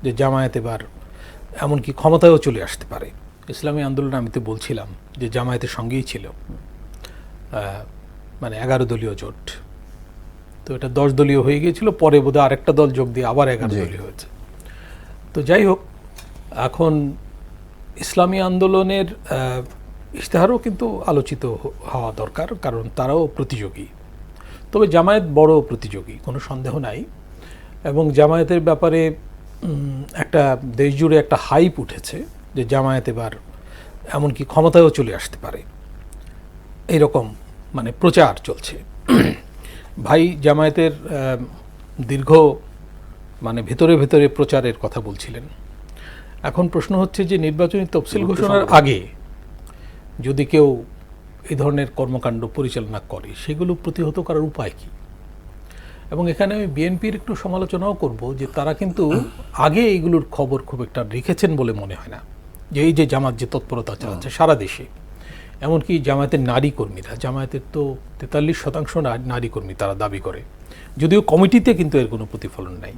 যে জামায়াত এবার এমনকি ক্ষমতায়ও চলে আসতে পারে। ইসলামী আন্দোলন আমি তো বলছিলাম যে জামায়াতের সঙ্গেই ছিল, মানে 11 দলীয় জোট, তো এটা 10 দলীয় হয়ে গিয়েছিল, পরে বোধহয় আরেকটা দল যোগ দিয়ে আবার 11 দলীয় হয়েছে। তো যাই হোক, এখন ইসলামী আন্দোলনের ইশতেহারও কিন্তু আলোচিত হওয়া দরকার, কারণ তারাও প্রতিযোগী। তবে জামায়াত বড় প্রতিযোগী, কোনো সন্দেহ নাই। এবং জামায়াতের ব্যাপারে একটা দেশ জুড়ে একটা হাইপ উঠেছে যে জামায়াত এবার এমনকি ক্ষমতায়ও চলে আসতে পারে, এইরকম মানে প্রচার চলছে। ভাই জামায়াতের দীর্ঘ মানে ভেতরে ভেতরে প্রচারের কথা বলছিলেন। এখন প্রশ্ন হচ্ছে যে নির্বাচনী তফসিল ঘোষণার আগে যদি কেউ এই ধরনের কর্মকাণ্ড পরিচালনা করে, সেগুলো প্রতিহত করার উপায় কী? এবং এখানে আমি বিএনপির একটু সমালোচনাও করব যে তারা কিন্তু আগে এইগুলোর খবর খুব একটা রেখেছেন বলে মনে হয় না, যে এই যে জামাত যে তৎপরতা চালাচ্ছে সারা দেশে, এমনকি জামায়াতের নারী কর্মীরা, জামায়াতের তো 43% নারী কর্মী তারা দাবি করে, যদিও কমিটিতে কিন্তু এর কোনো প্রতিফলন নাই,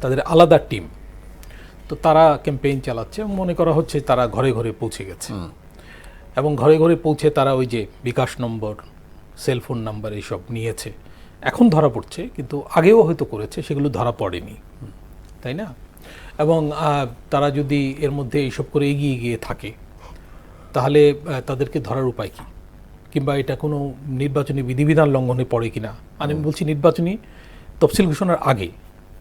তাদের আলাদা টিম। তো তারা ক্যাম্পেইন চালাচ্ছে এবং মনে করা হচ্ছে তারা ঘরে ঘরে পৌঁছে গেছে, এবং ঘরে ঘরে পৌঁছে তারা ওই যে বিকাশ নম্বর, সেলফোন নাম্বার এইসব নিয়েছে। এখন ধরা পড়ছে, কিন্তু আগেও হয়তো করেছে, সেগুলো ধরা পড়েনি, তাই না? এবং তারা যদি এর মধ্যে এইসব করে এগিয়ে গিয়ে থাকে, তাহলে তাদেরকে ধরার উপায় কী? কিংবা এটা কোনো নির্বাচনী বিধিবিধান লঙ্ঘনে পড়ে কিনা? আমি বলছি নির্বাচনী তফসিল ঘোষণার আগে,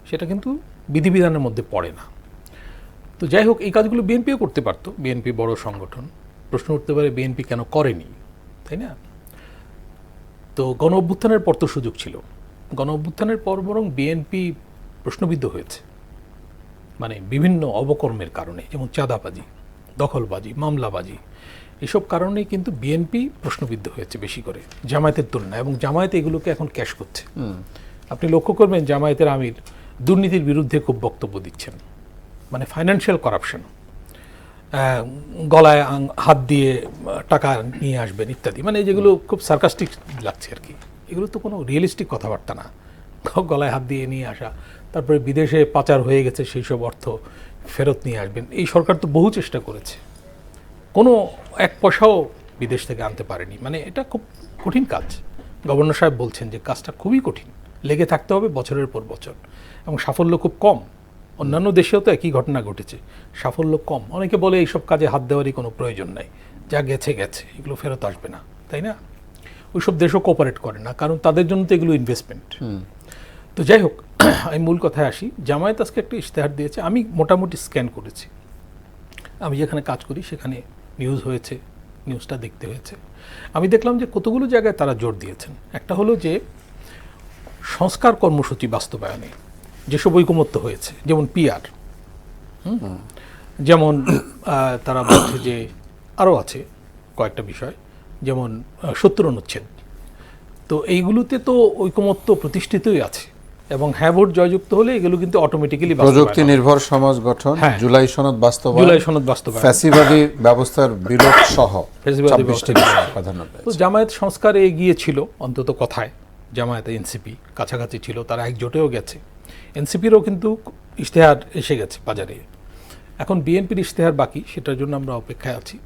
সেটা কিন্তু বিধিবিধানের মধ্যে পড়ে না। তো যাই হোক, এই কাজগুলো বিএনপিও করতে পারত, বিএনপি বড় সংগঠন। প্রশ্ন উঠতে পারে বিএনপি কেন করেনি, তাই না? তো গণ অভ্যুত্থানের পর তো সুযোগ ছিল, গণ অভ্যুত্থানের পর বরং বিএনপি প্রশ্নবিদ্ধ হয়েছে, মানে বিভিন্ন অবকর্মের কারণে, যেমন চাঁদাবাজি, দখলবাজি, মামলাবাজি, এসব কারণেই কিন্তু বিএনপি প্রশ্নবিদ্ধ হয়েছে বেশি করে জামায়াতের তুলনায়, এবং জামায়াত এগুলোকে এখন ক্যাশ করছে। আপনি লক্ষ্য করবেন জামায়াতের আমির দুর্নীতির বিরুদ্ধে খুব বক্তব্য দিচ্ছেন, মানে ফাইন্যান্সিয়াল করাপশন, গলায় হাত দিয়ে টাকা নিয়ে আসবেন ইত্যাদি, মানে যেগুলো খুব সার্কাস্টিক লাগছে আর কি। এগুলো তো কোনো রিয়েলিস্টিক কথাবার্তা না, গলায় হাত দিয়ে নিয়ে আসা, তারপরে বিদেশে পাচার হয়ে গেছে সেই সব অর্থ ফেরত নিয়ে আসবেন। এই সরকার তো বহু চেষ্টা করেছে, কোনো এক পয়সাও বিদেশ থেকে আনতে পারেনি। মানে এটা খুব কঠিন কাজ। গভর্নর সাহেব বলছেন যে কাজটা খুবই কঠিন, লেগে থাকতে হবে বছরের পর বছর, এবং সাফল্য খুব কম। অন্যান্য দেশেও তো একই ঘটনা ঘটেছে, সাফল্য কম। অনেকে বলে এইসব কাজে হাত দেওয়ারই কোনো প্রয়োজন নাই, যা গেছে গেছে, এগুলো ফেরত আসবে না, তাই না? ওইসব দেশও কোঅপারেট করে না, কারণ তাদের জন্য তো এগুলো ইনভেস্টমেন্ট। তো যাই হোক, আমি মূল কথায় আসি। জামায়াত আজকে একটা ইশতেহার দিয়েছে, আমি মোটামুটি স্ক্যান করেছি, আমি যেখানে কাজ করি সেখানে নিউজ হয়েছে, নিউজটা দেখতে হয়েছে। আমি দেখলাম যে কতগুলো জায়গায় তারা জোর দিয়েছেন। একটা হলো যে সংস্কার কর্মসূচি বাস্তবায়নে যেসব ঐকমত্য হয়েছে, যেমন পিআর, যেমন তারা বলছে যে আরও আছে কয়েকটা বিষয়, যেমন 70 অনুচ্ছেদ। তো এইগুলোতে তো ঐকমত্য প্রতিষ্ঠিতই আছে, এবং হ্যাঁ ভোট জয়যুক্ত হলে এগুলো কিন্তু অটোমেটিক্যালি প্রযুক্তি নির্ভর সমাজ গঠন, জুলাই সনদ বাস্তবায়ন, ফ্যাসিবাদী ব্যবস্থার বিলোপ সহ 26টি বিষয় প্রাধান্য পেয়েছে। তো জামায়াত সংস্কারে এগিয়ে ছিল, অন্তত কথায়। জামায়াত এনসিপি কাছাকাছি ছিল, তারা একজোটেও গেছে। এনসিপিরও কিন্তু ইশতেহার এসে গেছে বাজারে। এখন বিএনপির ইশতেহার বাকি, সেটার জন্য আমরা অপেক্ষায় আছি।